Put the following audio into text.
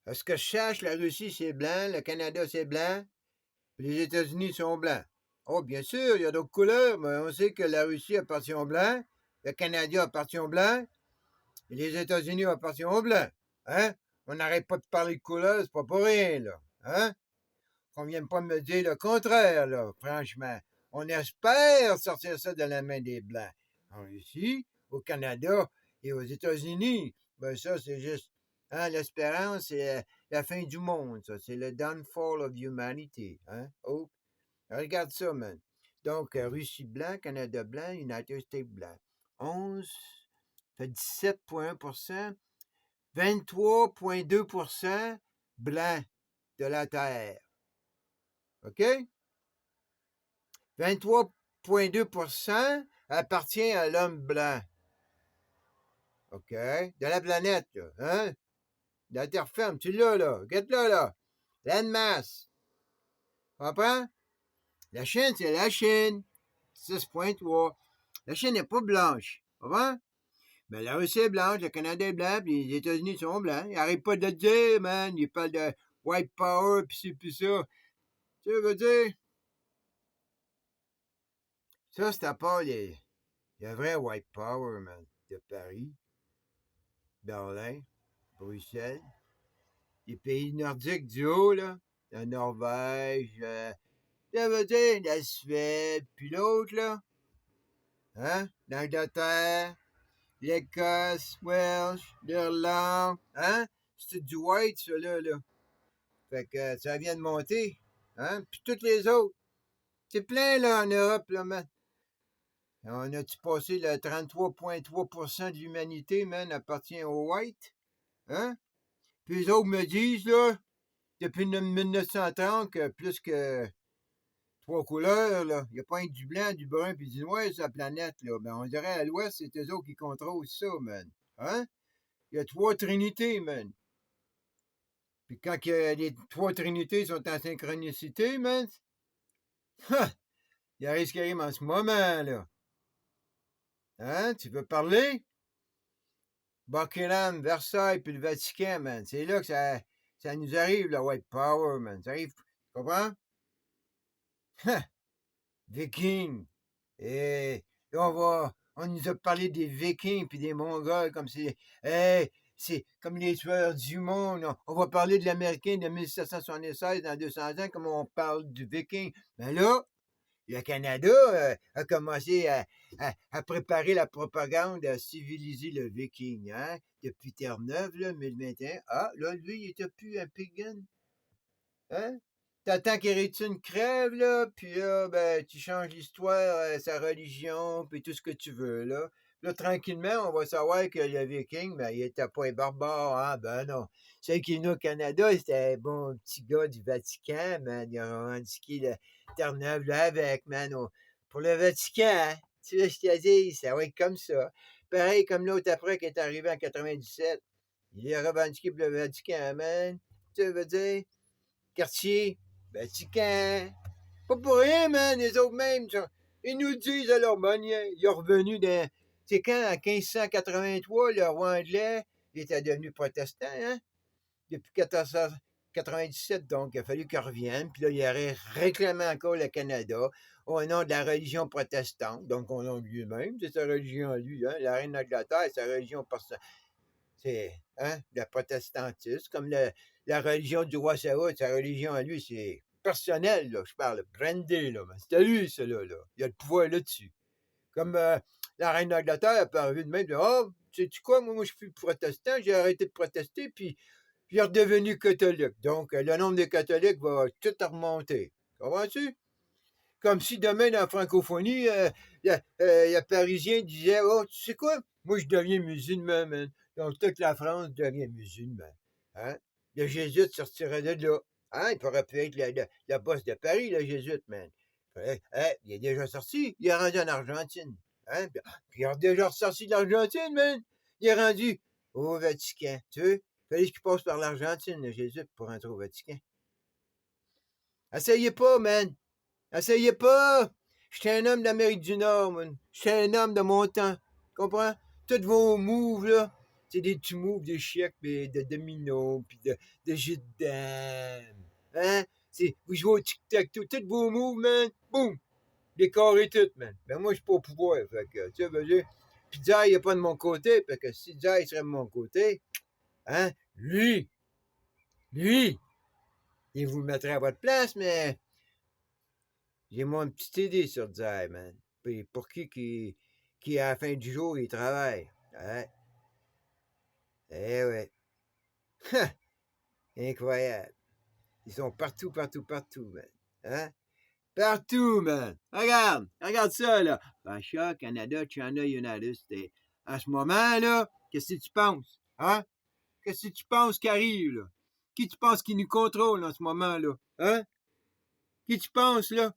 À ce que je sache, la Russie, c'est blanc, le Canada, c'est blanc, puis les États-Unis sont blancs. Oh, bien sûr, il y a d'autres couleurs, mais on sait que la Russie appartient aux blancs, le Canada appartient aux blancs, et les États-Unis appartiennent aux blancs. Hein? On n'arrête pas de parler de couleurs, c'est pas pour rien, là. Hein? Qu'on vienne pas me dire le contraire, là, franchement. On espère sortir ça de la main des Blancs. En Russie, au Canada et aux États-Unis, ben ça, c'est juste... Hein, l'espérance, c'est la fin du monde, ça. C'est le downfall of humanity. Hein? Oh, regarde ça, man. Donc, Russie blanc, Canada blanc, United States blanc. 11 fait 17,1%, 23,2% blanc de la Terre. OK? 23,2% appartient à l'homme blanc. OK? De la planète, là. Hein? De la terre ferme. Tu l'as, là. Regarde-là, là. Landmass. Comprends? La Chine, c'est la Chine. 6,3. La Chine n'est pas blanche. Comprends? Mais la Russie est blanche, le Canada est blanc, puis les États-Unis sont blancs. Ils n'arrêtent pas de le dire, man. Ils parlent de white power, pis ci, pis ça. Tu veux dire? Ça, c'est à part les vrais white power, man. De Paris, Berlin, Bruxelles, les pays nordiques du haut, là. La Norvège, ça veut dire la Suède, puis l'autre, là. Hein? L'Angleterre, l'Écosse, Welsh, l'Irlande, hein? C'est du white, ça, là. Fait que ça vient de monter, hein? Puis toutes les autres. C'est plein, là, en Europe, là, man. On a-tu passé le 33,3% de l'humanité, man, appartient aux whites? Hein? Puis les autres me disent, là, depuis 1930, que plus que trois couleurs, là, il n'y a pas du blanc, du brun, puis du noir sur la planète, là. Ben, on dirait à l'ouest, c'est eux autres qui contrôlent ça, man. Hein? Il y a trois trinités, man. Puis quand les trois trinités sont en synchronicité, man, il arrive ce qui arrive en ce moment, là. Hein? Tu veux parler? Buckingham, Versailles, puis le Vatican, man. C'est là que ça nous arrive, la white power, man. Ça arrive, tu comprends? Vikings. Et on nous a parlé des Vikings puis des Mongols comme si, hey, c'est comme les tueurs du monde. On va parler de l'Américain de 1776 dans 200 ans comme on parle du Viking. Mais là, le Canada a commencé à préparer la propagande, à civiliser le Viking, hein? Depuis Terre-Neuve, là, 1021. Ah, là, lui, il était plus un pagan. Hein? T'attends qu'Éritune crève, là, puis là, ben, tu changes l'histoire, sa religion, puis tout ce que tu veux, là. Là, tranquillement, on va savoir que le Viking, ben, il était pas un barbare, hein? Ben non. Celui qui est venu au Canada, c'était un bon petit gars du Vatican, man. Il a revendiqué le Terre-Neuve, là, avec, man. Pour le Vatican, hein? Tu vois, je t'ai dit, ça va être comme ça. Pareil comme l'autre après qui est arrivé en 97. Il a revendiqué pour le Vatican, man. Tu veux dire? Quartier, Vatican. Pas pour rien, man, les autres mêmes. Ils nous disent à leur manière. Ils sont revenus dans. C'est quand, en 1583, le roi anglais il était devenu protestant, hein? Depuis 1497, donc, il a fallu qu'il revienne. Puis là, il aurait réclamé encore le Canada au nom de la religion protestante. Donc, au nom de lui-même, c'est sa religion à lui, hein? La reine d'Angleterre, c'est sa religion c'est hein, le protestantisme, comme la religion du roi Saoud, sa religion à lui, c'est personnel, là, je parle, brandé, là, c'est à lui, cela, là. Il a le pouvoir là-dessus. Comme la reine d'Angleterre, elle peut arriver de même, oh, sais-tu quoi, moi, je suis protestant, j'ai arrêté de protester, puis je suis redevenu catholique. Donc, le nombre de catholiques va tout remonter. Comprends-tu? Comme si demain, dans la francophonie, le Parisien disait, oh, tu sais quoi, moi, je deviens musulman, man. Donc, toute la France devient musulman. Hein? Le jésuite sortirait de là. Hein? Il pourrait plus être la bosse de Paris, le jésuite, man. Il est déjà sorti, il est rendu en Argentine. Hein? Puis il est déjà ressorti de l'Argentine, man. Il est rendu au Vatican. Tu veux? Il fallait qu'il passe par l'Argentine, le jésuite, pour rentrer au Vatican. Essayez pas, man. Essayez pas! J'étais un homme d'Amérique du Nord, man. J'étais un homme de mon temps. Comprends? Tous vos moves, là, C'est des petits moves d'échecs, pis de domino, puis de jeu de dames. Hein? Vous jouez au tic-tac-toe, tous vos moves, man, boum! Décoré tout, man. Ben moi, je suis pas au pouvoir, fait que, tu sais, vas-y. Puis Zay, il est pas de mon côté, parce que si Zay serait de mon côté, hein, lui, il vous le mettrait à votre place, mais j'ai moi une petite idée sur Zay, man. Puis pour qui, à la fin du jour, il travaille. Hein? Eh ouais. Incroyable. Ils sont partout, partout, partout, man. Hein? Partout, man. Regarde ça, là. Pacha, Canada, China, United States. À ce moment-là, qu'est-ce que tu penses? Hein? Qu'est-ce que tu penses qui arrive, là? Qui tu penses qui nous contrôle en ce moment-là? Hein? Qui tu penses, là?